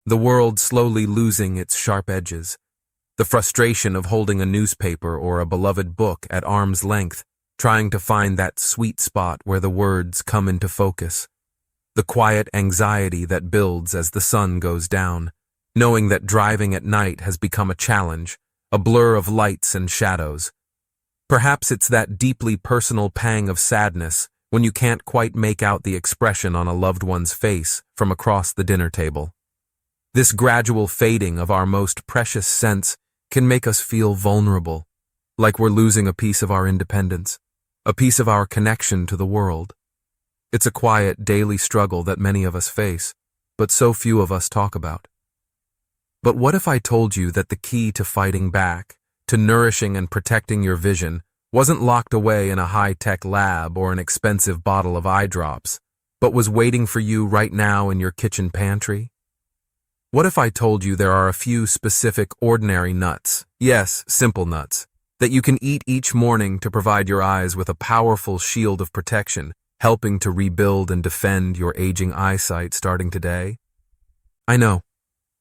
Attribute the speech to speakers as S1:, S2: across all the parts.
S1: the world slowly losing its sharp edges, the frustration of holding a newspaper or a beloved book at arm's length, trying to find that sweet spot where the words come into focus, the quiet anxiety that builds as the sun goes down, knowing that driving at night has become a challenge, a blur of lights and shadows. Perhaps it's that deeply personal pang of sadness when you can't quite make out the expression on a loved one's face from across the dinner table. This gradual fading of our most precious sense can make us feel vulnerable, like we're losing a piece of our independence, a piece of our connection to the world. It's a quiet, daily struggle that many of us face, but so few of us talk about. But what if I told you that the key to fighting back, to nourishing and protecting your vision, wasn't locked away in a high-tech lab or an expensive bottle of eye drops, but was waiting for you right now in your kitchen pantry? What if I told you there are a few specific ordinary nuts, yes, simple nuts, that you can eat each morning to provide your eyes with a powerful shield of protection, helping to rebuild and defend your aging eyesight starting today? I know,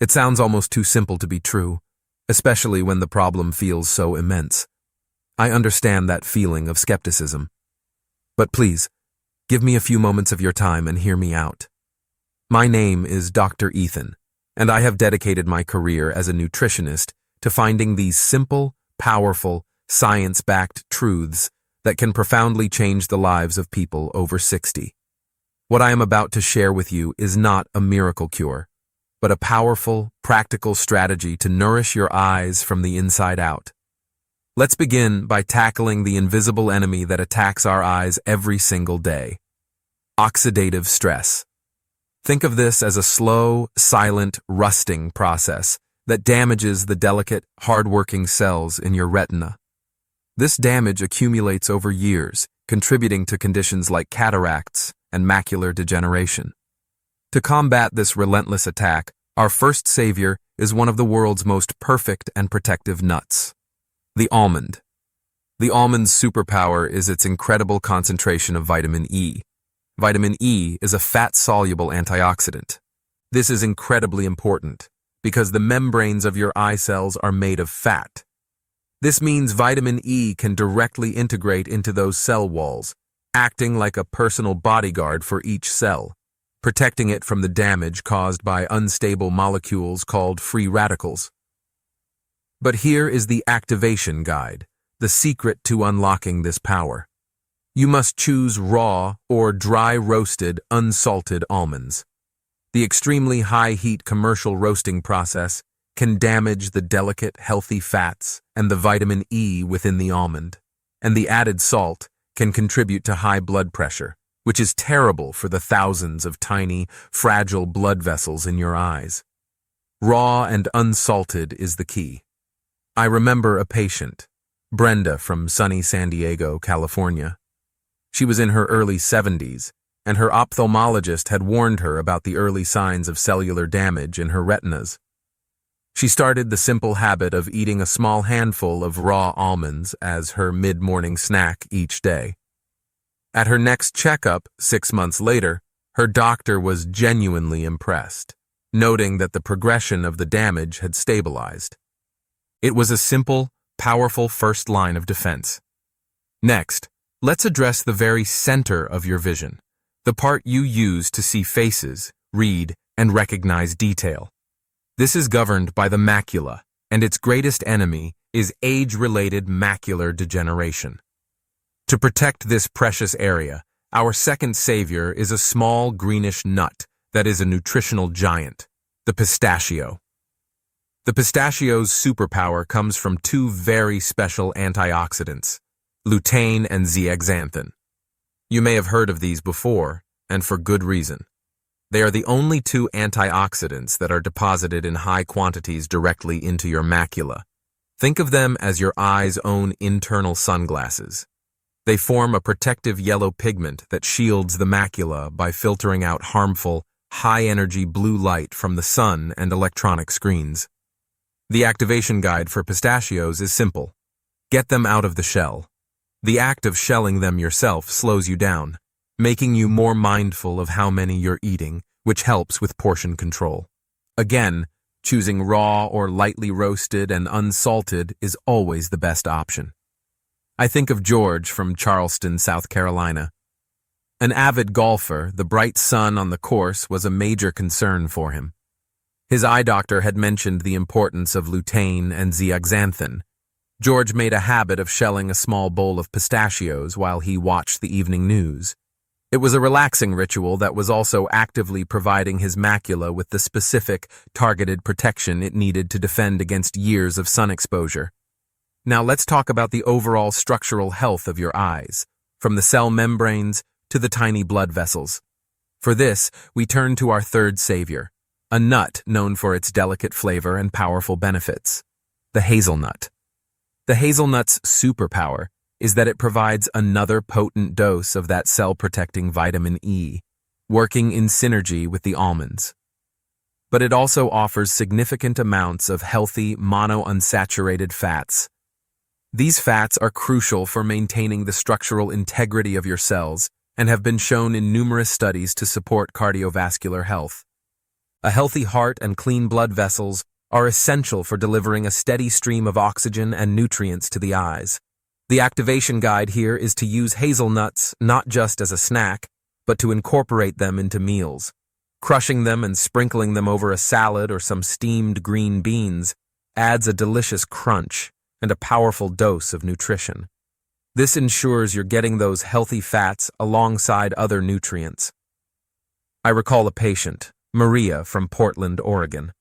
S1: it sounds almost too simple to be true, especially when the problem feels so immense. I understand that feeling of skepticism. But please, give me a few moments of your time and hear me out. My name is Dr. Ethan, and I have dedicated my career as a nutritionist to finding these simple, powerful, science-backed truths that can profoundly change the lives of people over 60. What I am about to share with you is not a miracle cure, but a powerful, practical strategy to nourish your eyes from the inside out. Let's begin by tackling the invisible enemy that attacks our eyes every single day: oxidative stress. Think of this as a slow, silent rusting process that damages the delicate, hard-working cells in your retina. This damage accumulates over years, contributing to conditions like cataracts and macular degeneration. To combat this relentless attack, our first savior is one of the world's most perfect and protective nuts: the almond. The almond's superpower is its incredible concentration of vitamin E. Vitamin E is a fat-soluble antioxidant. This is incredibly important because the membranes of your eye cells are made of fat. This means vitamin E can directly integrate into those cell walls, acting like a personal bodyguard for each cell, protecting it from the damage caused by unstable molecules called free radicals. But here is the activation guide, the secret to unlocking this power. You must choose raw or dry roasted, unsalted almonds. The extremely high-heat commercial roasting process can damage the delicate, healthy fats and the vitamin E within the almond, and the added salt can contribute to high blood pressure, which is terrible for the thousands of tiny, fragile blood vessels in your eyes. Raw and unsalted is the key. I remember a patient, Brenda from sunny San Diego, California. She was in her early 70s, and her ophthalmologist had warned her about the early signs of cellular damage in her retinas. She started the simple habit of eating a small handful of raw almonds as her mid-morning snack each day. At her next checkup, 6 months later, her doctor was genuinely impressed, noting that the progression of the damage had stabilized. It was a simple, powerful first line of defense. Next, let's address the very center of your vision, the part you use to see faces, read, and recognize detail. This is governed by the macula, and its greatest enemy is age-related macular degeneration. To protect this precious area, our second savior is a small greenish nut that is a nutritional giant, the pistachio. The pistachio's superpower comes from two very special antioxidants, lutein and zeaxanthin. You may have heard of these before, and for good reason. They are the only two antioxidants that are deposited in high quantities directly into your macula. Think of them as your eye's own internal sunglasses. They form a protective yellow pigment that shields the macula by filtering out harmful, high-energy blue light from the sun and electronic screens. The activation guide for pistachios is simple. Get them out of the shell. The act of shelling them yourself slows you down, making you more mindful of how many you're eating, which helps with portion control. Again, choosing raw or lightly roasted and unsalted is always the best option. I think of George from Charleston, South Carolina. An avid golfer, the bright sun on the course was a major concern for him. His eye doctor had mentioned the importance of lutein and zeaxanthin. George made a habit of shelling a small bowl of pistachios while he watched the evening news. It was a relaxing ritual that was also actively providing his macula with the specific, targeted protection it needed to defend against years of sun exposure. Now let's talk about the overall structural health of your eyes, from the cell membranes to the tiny blood vessels. For this, we turn to our third savior, a nut known for its delicate flavor and powerful benefits, the hazelnut. The hazelnut's superpower is that it provides another potent dose of that cell-protecting vitamin E, working in synergy with the almonds. But it also offers significant amounts of healthy monounsaturated fats. These fats are crucial for maintaining the structural integrity of your cells and have been shown in numerous studies to support cardiovascular health. A healthy heart and clean blood vessels are essential for delivering a steady stream of oxygen and nutrients to the eyes. The activation guide here is to use hazelnuts not just as a snack, but to incorporate them into meals. Crushing them and sprinkling them over a salad or some steamed green beans adds a delicious crunch and a powerful dose of nutrition. This ensures you're getting those healthy fats alongside other nutrients. I recall a patient, Maria from Portland, Oregon.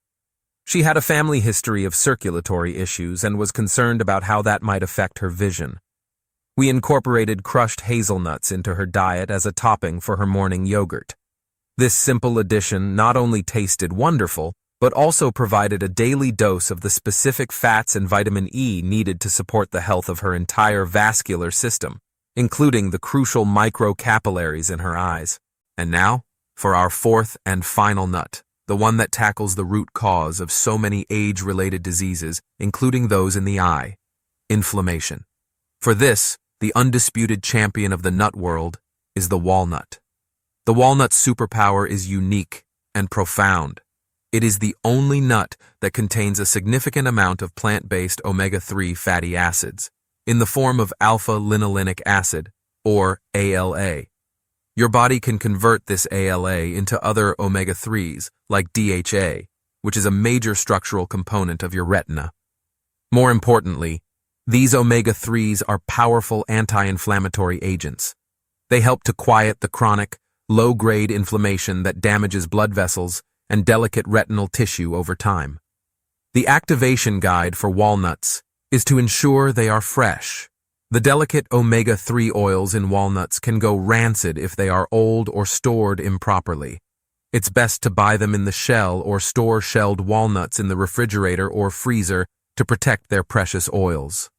S1: She had a family history of circulatory issues and was concerned about how that might affect her vision. We incorporated crushed hazelnuts into her diet as a topping for her morning yogurt. This simple addition not only tasted wonderful, but also provided a daily dose of the specific fats and vitamin E needed to support the health of her entire vascular system, including the crucial microcapillaries in her eyes. And now, for our fourth and final nut, the one that tackles the root cause of so many age-related diseases, including those in the eye: inflammation. For this, the undisputed champion of the nut world is the walnut. The walnut's superpower is unique and profound. It is the only nut that contains a significant amount of plant-based omega-3 fatty acids, in the form of alpha-linolenic acid, or ALA. Your body can convert this ALA into other omega-3s, like DHA, which is a major structural component of your retina. More importantly, these omega-3s are powerful anti-inflammatory agents. They help to quiet the chronic, low-grade inflammation that damages blood vessels and delicate retinal tissue over time. The activation guide for walnuts is to ensure they are fresh. The delicate omega-3 oils in walnuts can go rancid if they are old or stored improperly. It's best to buy them in the shell or store shelled walnuts in the refrigerator or freezer to protect their precious oils.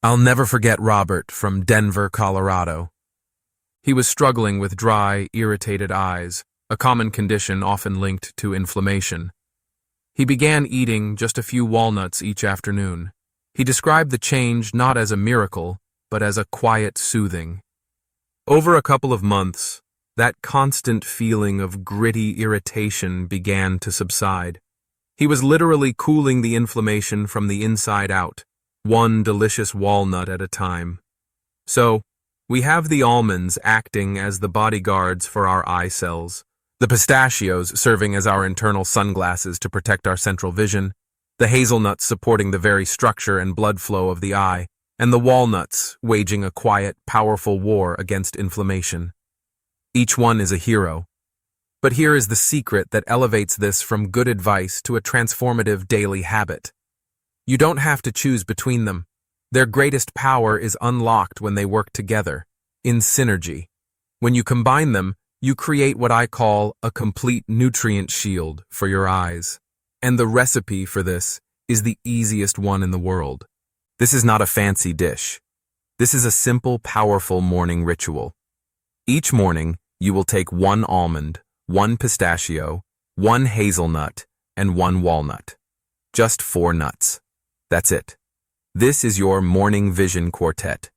S1: I'll never forget Robert from Denver, Colorado. He was struggling with dry, irritated eyes, a common condition often linked to inflammation. He began eating just a few walnuts each afternoon. He described the change not as a miracle, but as a quiet soothing. Over a couple of months, that constant feeling of gritty irritation began to subside. He was literally cooling the inflammation from the inside out, one delicious walnut at a time. So, we have the almonds acting as the bodyguards for our eye cells, the pistachios serving as our internal sunglasses to protect our central vision, the hazelnuts supporting the very structure and blood flow of the eye, and the walnuts waging a quiet, powerful war against inflammation. Each one is a hero. But here is the secret that elevates this from good advice to a transformative daily habit. You don't have to choose between them. Their greatest power is unlocked when they work together, in synergy. When you combine them, you create what I call a complete nutrient shield for your eyes. And the recipe for this is the easiest one in the world. This is not a fancy dish. This is a simple, powerful morning ritual. Each morning, you will take 1 almond, 1 pistachio, 1 hazelnut, and 1 walnut. Just 4 nuts. That's it. This is your morning vision quartet.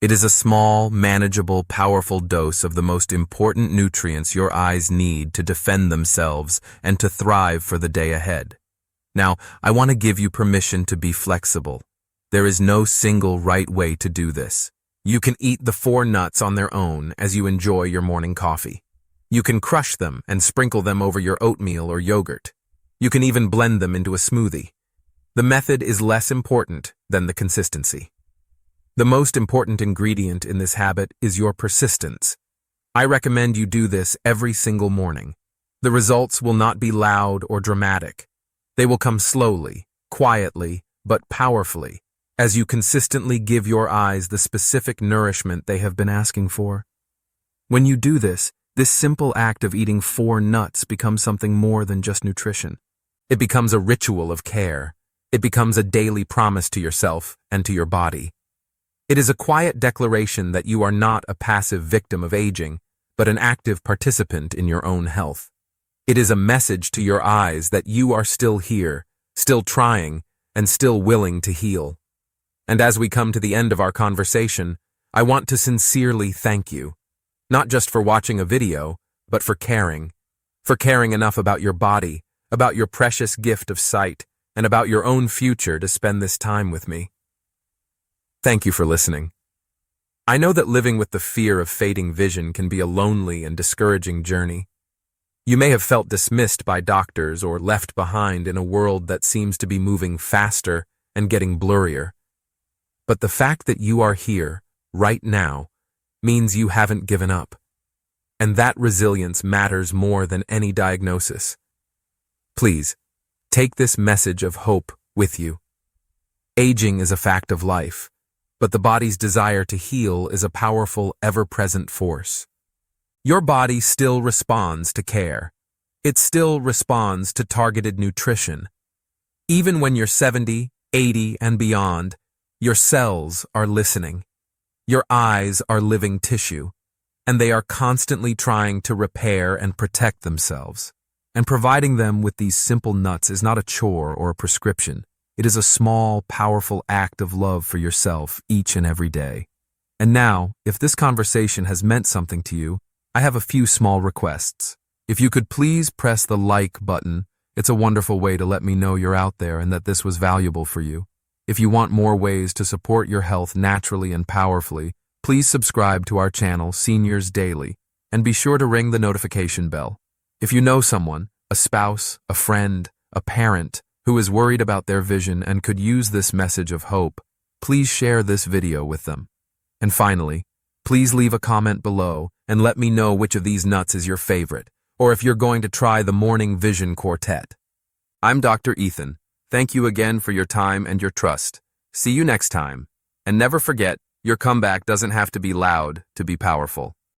S1: It is a small, manageable, powerful dose of the most important nutrients your eyes need to defend themselves and to thrive for the day ahead. Now, I want to give you permission to be flexible. There is no single right way to do this. You can eat the 4 nuts on their own as you enjoy your morning coffee. You can crush them and sprinkle them over your oatmeal or yogurt. You can even blend them into a smoothie. The method is less important than the consistency. The most important ingredient in this habit is your persistence. I recommend you do this every single morning. The results will not be loud or dramatic. They will come slowly, quietly, but powerfully, as you consistently give your eyes the specific nourishment they have been asking for. When you do this simple act of eating 4 nuts becomes something more than just nutrition. It becomes a ritual of care. It becomes a daily promise to yourself and to your body. It is a quiet declaration that you are not a passive victim of aging, but an active participant in your own health. It is a message to your eyes that you are still here, still trying, and still willing to heal. And as we come to the end of our conversation, I want to sincerely thank you, not just for watching a video, but for caring enough about your body, about your precious gift of sight, and about your own future to spend this time with me. Thank you for listening. I know that living with the fear of fading vision can be a lonely and discouraging journey. You may have felt dismissed by doctors or left behind in a world that seems to be moving faster and getting blurrier. But the fact that you are here, right now, means you haven't given up. And that resilience matters more than any diagnosis. Please, take this message of hope with you. Aging is a fact of life, but the body's desire to heal is a powerful, ever-present force. Your body still responds to care. It still responds to targeted nutrition. Even when you're 70, 80, and beyond, your cells are listening. Your eyes are living tissue, and they are constantly trying to repair and protect themselves. And providing them with these simple nuts is not a chore or a prescription. It is a small, powerful act of love for yourself each and every day. And now, if this conversation has meant something to you, I have a few small requests. If you could please press the like button, it's a wonderful way to let me know you're out there and that this was valuable for you. If you want more ways to support your health naturally and powerfully, please subscribe to our channel, Seniors Daily, and be sure to ring the notification bell. If you know someone, a spouse, a friend, a parent, who is worried about their vision and could use this message of hope, please share this video with them. And finally, please leave a comment below and let me know which of these nuts is your favorite, or if you're going to try the Morning Vision Quartet. I'm Dr. Ethan. Thank you again for your time and your trust. See you next time. And never forget, your comeback doesn't have to be loud to be powerful.